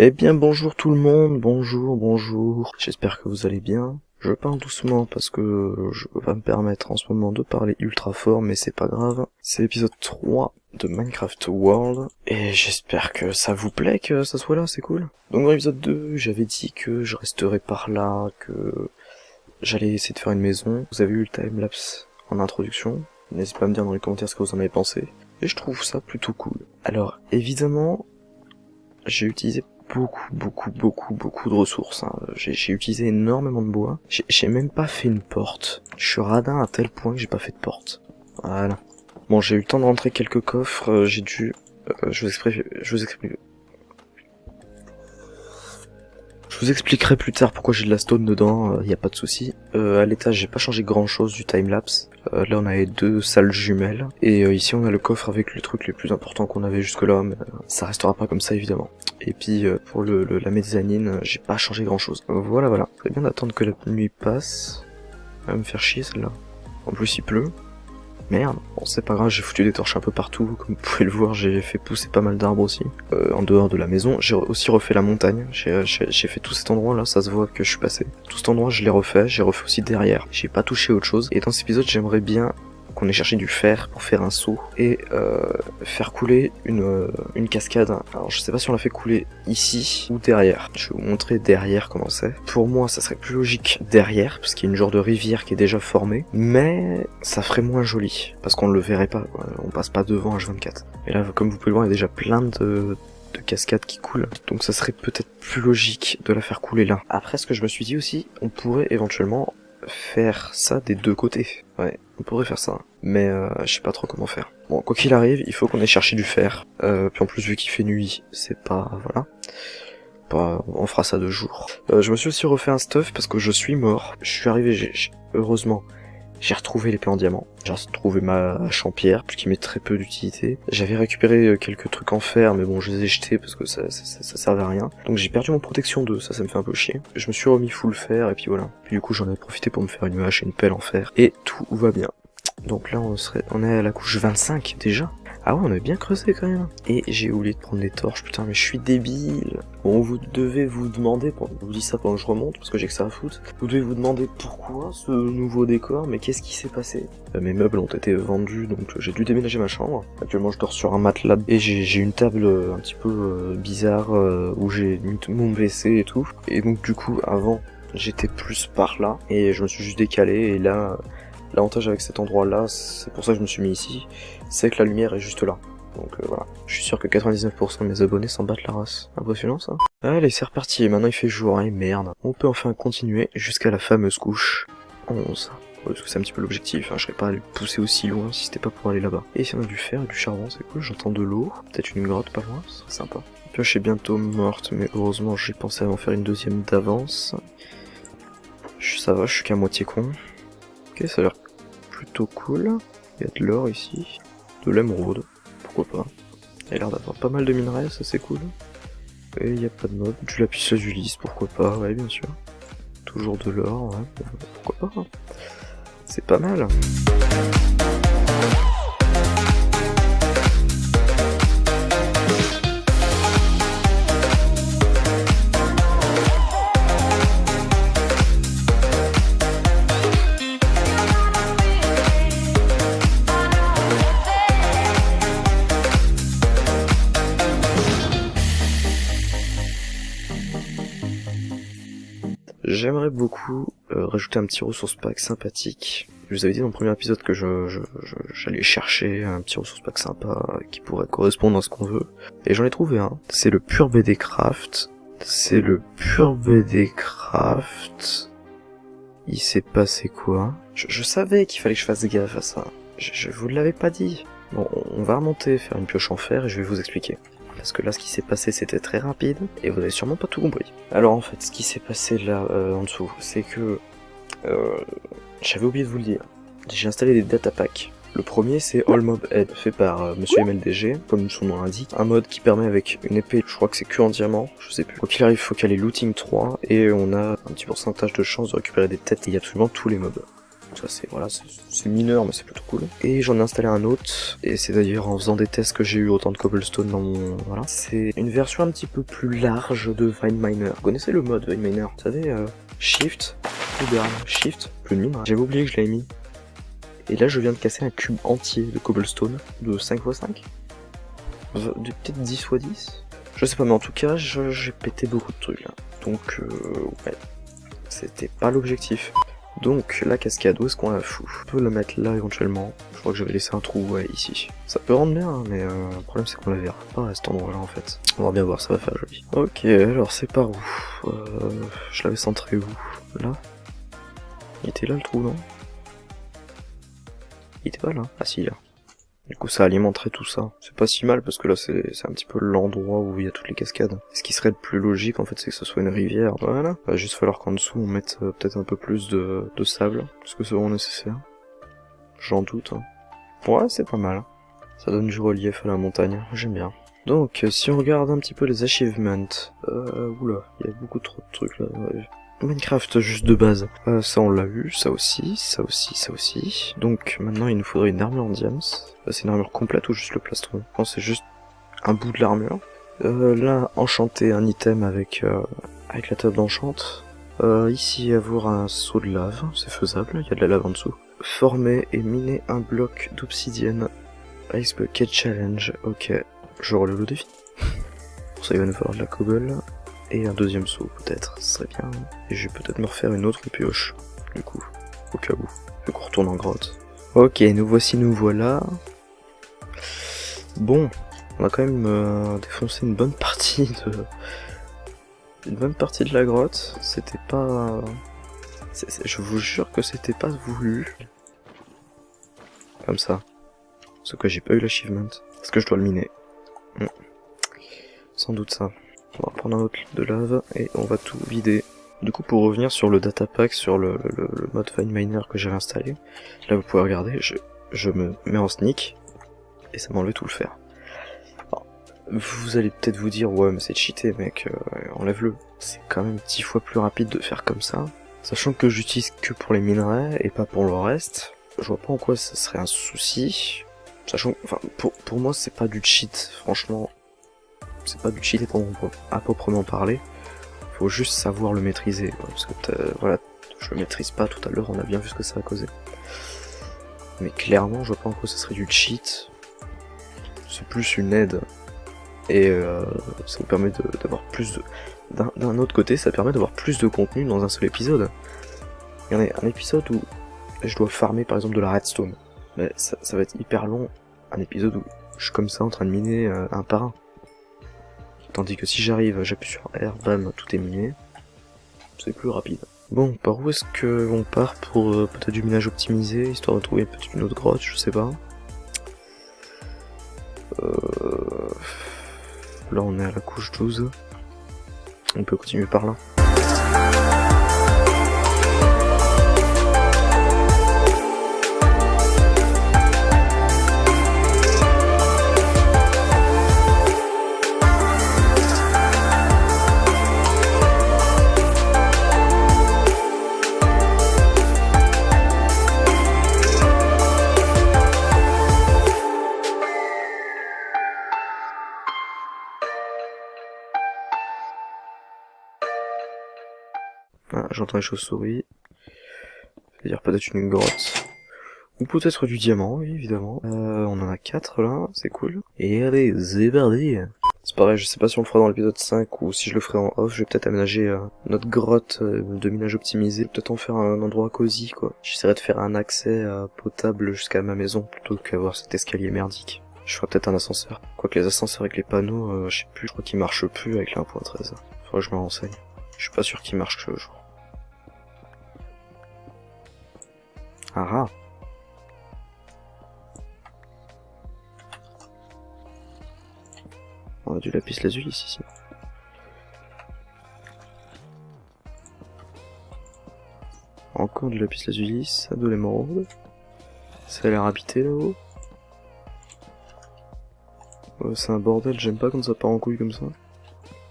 Eh bien bonjour tout le monde, bonjour, j'espère que vous allez bien. Je parle doucement parce que je peux pas me permettre en ce moment de parler ultra fort, mais c'est pas grave. C'est l'épisode 3 de Minecraft World, et j'espère que ça vous plaît que ça soit là, c'est cool. Donc dans l'épisode 2, j'avais dit que je resterais par là, que j'allais essayer de faire une maison. Vous avez eu le timelapse en introduction, n'hésitez pas à me dire dans les commentaires ce que vous en avez pensé, et je trouve ça plutôt cool. Alors évidemment, j'ai utilisé beaucoup de ressources, hein. J'ai utilisé énormément de bois. J'ai même pas fait une porte. Je suis radin à tel point que j'ai pas fait de porte. Voilà. Bon, j'ai eu le temps de rentrer quelques coffres, j'ai dû... je vous expliquerai plus tard pourquoi j'ai de la stone dedans, y a pas de souci. À l'étage, j'ai pas changé grand chose du timelapse. Là, on avait 2 salles jumelles. Et ici, on a le coffre avec les trucs les plus importants qu'on avait jusque là, mais ça restera pas comme ça, évidemment. Et puis, pour la mezzanine, j'ai pas changé grand chose. Voilà. C'est bien d'attendre que la nuit passe. Elle va me faire chier, celle-là. En plus, il pleut. Merde, bon c'est pas grave, j'ai foutu des torches un peu partout, comme vous pouvez le voir, j'ai fait pousser pas mal d'arbres aussi. En dehors de la maison, j'ai aussi refait la montagne, j'ai fait tout cet endroit là, ça se voit que je suis passé. Tout cet endroit je l'ai refait, j'ai refait aussi derrière, j'ai pas touché autre chose. Et dans cet épisode j'aimerais bien qu'on ait cherché du fer pour faire un seau et faire couler une cascade. Alors je sais pas si on l'a fait couler ici ou derrière. Je vais vous montrer derrière comment c'est. Pour moi ça serait plus logique derrière parce qu'il y a une genre de rivière qui est déjà formée, mais ça ferait moins joli parce qu'on ne le verrait pas, quoi. On passe pas devant H24. Et là comme vous pouvez le voir il y a déjà plein de cascades qui coulent, donc ça serait peut-être plus logique de la faire couler là. Après ce que je me suis dit aussi, on pourrait éventuellement faire ça des deux côtés. Ouais, on pourrait faire ça, mais je sais pas trop comment faire. Bon, quoi qu'il arrive, il faut qu'on ait cherché du fer. Puis en plus, vu qu'il fait nuit, c'est pas... voilà. On fera ça de jour. Je me suis aussi refait un stuff parce que je suis mort. Je suis arrivé, heureusement, j'ai retrouvé les plans en diamant. J'ai retrouvé ma hache en pierre, puisqu'il met très peu d'utilité. J'avais récupéré quelques trucs en fer, mais bon, je les ai jetés parce que ça servait à rien. Donc j'ai perdu mon protection 2, ça me fait un peu chier. Je me suis remis full fer, et puis voilà. Puis du coup, j'en ai profité pour me faire une hache et une pelle en fer. Et tout va bien. Donc là, on est à la couche 25 déjà. Ah ouais, on a bien creusé quand même. Et j'ai oublié de prendre des torches, putain, mais je suis débile. Bon, vous devez vous demander, je vous dis ça pendant que je remonte, parce que j'ai que ça à foutre, vous devez vous demander pourquoi ce nouveau décor, mais qu'est-ce qui s'est passé? Mes meubles ont été vendus, donc j'ai dû déménager ma chambre. Actuellement, je dors sur un matelas, et j'ai une table un petit peu bizarre, où j'ai mis mon WC et tout. Et donc du coup, avant, j'étais plus par là, et je me suis juste décalé, et là... L'avantage avec cet endroit là, c'est pour ça que je me suis mis ici, c'est que la lumière est juste là. Donc voilà, je suis sûr que 99% de mes abonnés s'en battent la race. Impressionnant ça. Allez, c'est reparti, et maintenant il fait jour, hein, merde. On peut enfin continuer jusqu'à la fameuse couche 11. Parce que c'est un petit peu l'objectif, hein. Je serais pas allé pousser aussi loin si c'était pas pour aller là-bas. Et ici on a du fer et du charbon, c'est cool, j'entends de l'eau. Peut-être une grotte pas loin, ce serait sympa. La pioche est bientôt morte, mais heureusement j'ai pensé à en faire une deuxième d'avance. Ça va, je suis qu'à moitié con. Ok, ça a l'air plutôt cool. Il y a de l'or ici, de l'émeraude, pourquoi pas. Il y a l'air d'avoir pas mal de minerais, ça c'est cool. Et il n'y a pas de mob, du lapis lazuli, pourquoi pas, ouais bien sûr. Toujours de l'or, ouais, pourquoi pas. C'est pas mal. J'aimerais beaucoup rajouter un petit ressource pack sympathique. Je vous avais dit dans le premier épisode que j'allais chercher un petit ressource pack sympa qui pourrait correspondre à ce qu'on veut. Et j'en ai trouvé un. C'est le Pure BD Craft. Il s'est passé quoi? Je savais qu'il fallait que je fasse gaffe à ça. Je vous l'avais pas dit. Bon, on va remonter, faire une pioche en fer et je vais vous expliquer. Parce que là, ce qui s'est passé, c'était très rapide, et vous avez sûrement pas tout compris. Alors en fait, ce qui s'est passé là, en dessous, c'est que... j'avais oublié de vous le dire. J'ai installé des datapacks. Le premier, c'est All Mob Head, fait par Monsieur MLDG, comme son nom l'indique. Un mode qui permet avec une épée, je crois que c'est que en diamant, je sais plus. Quoi qu'il arrive, il faut qu'elle ait looting 3, et on a un petit pourcentage de chance de récupérer des têtes, et il y a absolument tous les mobs. ça c'est voilà, c'est mineur mais c'est plutôt cool. Et j'en ai installé un autre, et c'est d'ailleurs en faisant des tests que j'ai eu autant de cobblestone dans mon... Voilà. C'est une version un petit peu plus large de Vineminer. Vous connaissez le mode Vineminer? Vous savez, Shift, Shift, plus de mine. J'avais oublié que je l'avais mis. Et là je viens de casser un cube entier de cobblestone, de 5x5, de peut-être 10x10. Je sais pas, mais en tout cas, j'ai pété beaucoup de trucs là. Donc, ouais, c'était pas l'objectif. Donc, la cascade, où est-ce qu'on la fout? On peut la mettre là éventuellement. Je crois que j'avais laissé un trou, ouais, ici. Ça peut rendre bien, hein, mais le problème c'est qu'on la verra pas à cet endroit-là en fait. On va bien voir, ça va faire joli. Ok, alors c'est par où? Je l'avais centré où? Là? Il était là le trou, non? Il était pas là? Ah si, là. Du coup ça alimenterait tout ça. C'est pas si mal parce que là c'est un petit peu l'endroit où il y a toutes les cascades. Ce qui serait le plus logique en fait c'est que ce soit une rivière. Voilà. Il va juste falloir qu'en dessous on mette peut-être un peu plus de sable. Est-ce que c'est vraiment nécessaire? J'en doute. Hein. Ouais, c'est pas mal. Ça donne du relief à la montagne. J'aime bien. Donc si on regarde un petit peu les achievements. Oula, il y a beaucoup trop de trucs là. Minecraft juste de base. Ça on l'a eu, ça aussi, ça aussi, ça aussi. Donc maintenant il nous faudrait une armure en diams. C'est une armure complète ou juste le plastron? Non, c'est juste un bout de l'armure. Là, enchanter un item avec la table d'enchante. Ici avoir un seau de lave, c'est faisable, il y a de la lave en dessous. Former et miner un bloc d'obsidienne. Ice Bucket Challenge, ok. Je relève le défi. Pour ça il va nous falloir de la cobble. Et un deuxième saut peut-être, ce serait bien. Et je vais peut-être me refaire une autre pioche, du coup, au cas où. Vu qu'on retourne en grotte. Ok, nous voici, nous voilà. Bon, on a quand même défoncé une bonne partie de la grotte. C'était pas... Je vous jure que c'était pas voulu. Comme ça. Parce que j'ai pas eu l'achievement. Parce que je dois le miner. Sans doute ça. On va prendre un autre de lave et on va tout vider. Du coup, pour revenir sur le datapack, sur le mode Vineminer que j'ai installé, là vous pouvez regarder, je me mets en sneak et ça m'enlève tout le fer. Alors, vous allez peut-être vous dire, ouais mais c'est cheaté mec, enlève-le. C'est quand même 10 fois plus rapide de faire comme ça. Sachant que j'utilise que pour les minerais et pas pour le reste, je vois pas en quoi ça serait un souci. Sachant que, enfin, pour moi c'est pas du cheat, franchement. C'est pas du cheat à proprement parler, faut juste savoir le maîtriser, quoi, parce que voilà, je le maîtrise pas tout à l'heure, on a bien vu ce que ça a causé. Mais clairement, je vois pas en quoi ça serait du cheat, c'est plus une aide, et ça vous permet d'avoir plus de... D'un autre côté, ça permet d'avoir plus de contenu dans un seul épisode. Il y en a un épisode où je dois farmer par exemple de la redstone, mais ça va être hyper long, un épisode où je suis comme ça en train de miner un par un. Tandis que si j'arrive, j'appuie sur R, bam, tout est miné. C'est plus rapide. Bon, par où est-ce que on part pour peut-être du minage optimisé, histoire de trouver peut-être une autre grotte, je sais pas. Là on est à la couche 12. On peut continuer par là. Ah, j'entends les chauves-souris. C'est-à-dire peut-être une grotte. Ou peut-être du diamant, oui, évidemment. On en a 4 là, c'est cool. Et allez, c'est parti. C'est pareil, je sais pas si on le fera dans l'épisode 5 ou si je le ferai en off, je vais peut-être aménager notre grotte de minage optimisé, peut-être en faire un endroit cosy quoi. J'essaierai de faire un accès potable jusqu'à ma maison plutôt qu'avoir cet escalier merdique. Je ferai peut-être un ascenseur. Quoique les ascenseurs avec les panneaux, je sais plus, je crois qu'ils marchent plus avec la 1.13. Faudrait que je me renseigne. Je suis pas sûr qu'ils marchent ce jour. Ah ah. On a du lapis lazuli ici. Encore du lapis lazuli, ça de l'émeraude. Ça a l'air habité là-haut. C'est un bordel, j'aime pas quand ça part en couille comme ça.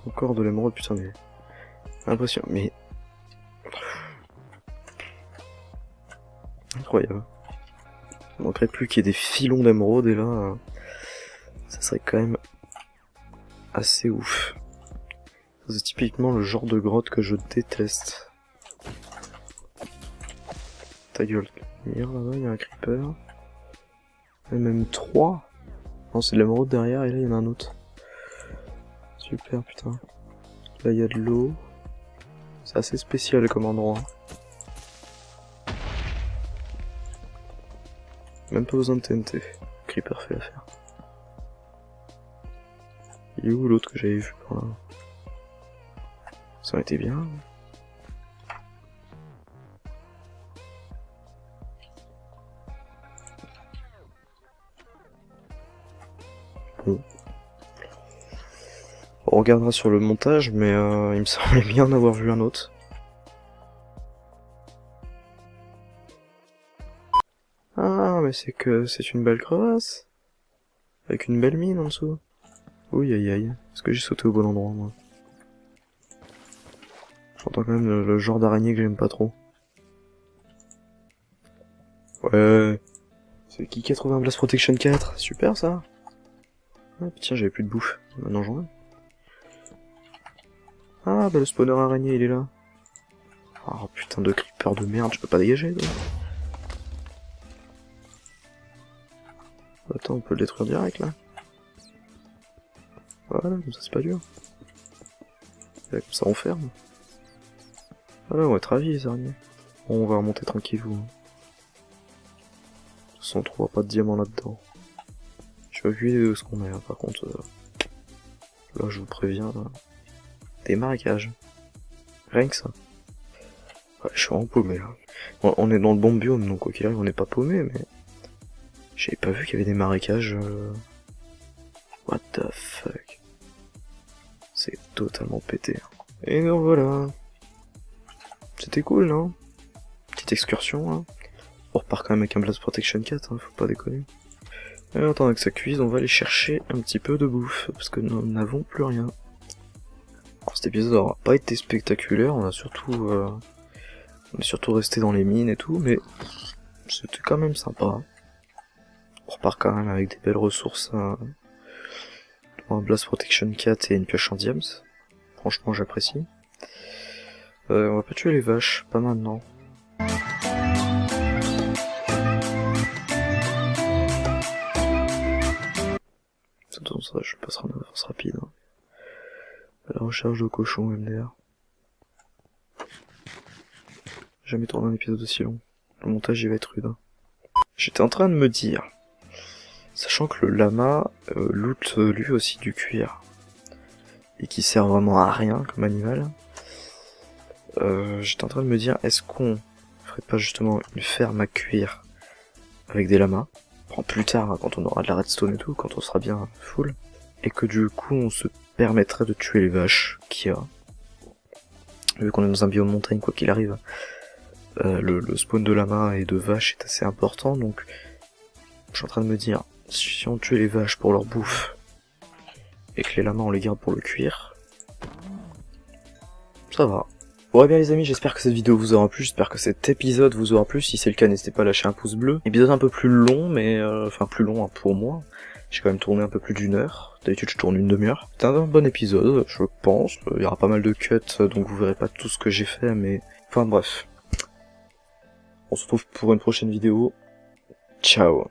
Encore de l'émeraude, putain mais... Impression, mais... Incroyable. Il manquerait plus qu'il y ait des filons d'émeraude et là, ça serait quand même assez ouf. C'est typiquement le genre de grotte que je déteste. Ta gueule. Là-bas, il y a un creeper. Et même 3. Non, c'est de l'émeraude derrière et là, il y en a un autre. Super, putain. Là, il y a de l'eau. C'est assez spécial comme endroit. Même pas besoin de TNT. Creeper fait l'affaire. Il est où l'autre que j'avais vu par là? Ça aurait été bien. Bon. On regardera sur le montage, mais il me semblait bien en avoir vu un autre. Ah, mais c'est que c'est une belle crevasse. Avec une belle mine en dessous. Oui, aïe aïe. Est-ce que j'ai sauté au bon endroit, moi? J'entends quand même le genre d'araignée que j'aime pas trop. Ouais. C'est qui 80 Blast Protection 4? Super ça. Ah, tiens, j'avais plus de bouffe. Maintenant j'en ai. Ah, bah le spawner araignée, il est là. Oh putain de creeper de merde, je peux pas dégager, donc. Attends, on peut le détruire direct, là. Voilà, comme ça c'est pas dur. Là, comme ça on ferme. Voilà, on va être ravis, les araignées. Bon, on va remonter tranquillou. De toute façon, on trouvera pas de diamants là-dedans. Je vais vu ce qu'on a, hein. Par contre, là je vous préviens, là. Des marécages. Rien que ça. Ouais, je suis vraiment paumé là. Bon, on est dans le bon biome, donc quoi qu'il arrive, on n'est pas paumé, mais... J'avais pas vu qu'il y avait des marécages... What the fuck. C'est totalement pété. Et donc voilà. C'était cool, non? Petite excursion, hein. On repart quand même avec un Blast Protection 4, hein, faut pas déconner. Et en attendant que ça cuise, on va aller chercher un petit peu de bouffe, parce que nous n'avons plus rien. Alors, cet épisode n'aura pas été spectaculaire, on est surtout resté dans les mines et tout, mais c'était quand même sympa. On repart quand même avec des belles ressources, un Blast Protection 4 et une pioche en diams. Franchement, j'apprécie. On va pas tuer les vaches, pas maintenant. Dans ça, je passerai en avance rapide. Hein. À la recherche de cochons MDR. Jamais tourné un épisode aussi long. Le montage il va être rude. Hein. J'étais en train de me dire, sachant que le lama loot lui aussi du cuir et qui sert vraiment à rien comme animal, j'étais en train de me dire, est-ce qu'on ferait pas justement une ferme à cuir avec des lamas? Plus tard, hein, quand on aura de la redstone et tout, quand on sera bien full, et que du coup on se permettrait de tuer les vaches qu'il y a. Vu qu'on est dans un biome montagne, quoi qu'il arrive, le spawn de lama et de vaches est assez important, donc je suis en train de me dire, si on tuait les vaches pour leur bouffe, et que les lamas on les garde pour le cuir, ça va. Bon bien les amis, j'espère que cette vidéo vous aura plu, j'espère que cet épisode vous aura plu, si c'est le cas n'hésitez pas à lâcher un pouce bleu. Épisode un peu plus long, mais enfin plus long hein, pour moi, j'ai quand même tourné un peu plus d'1 heure, d'habitude je tourne une demi-heure. C'est un bon épisode, je pense, il y aura pas mal de cuts, donc vous verrez pas tout ce que j'ai fait, mais... Enfin bref. On se retrouve pour une prochaine vidéo, ciao.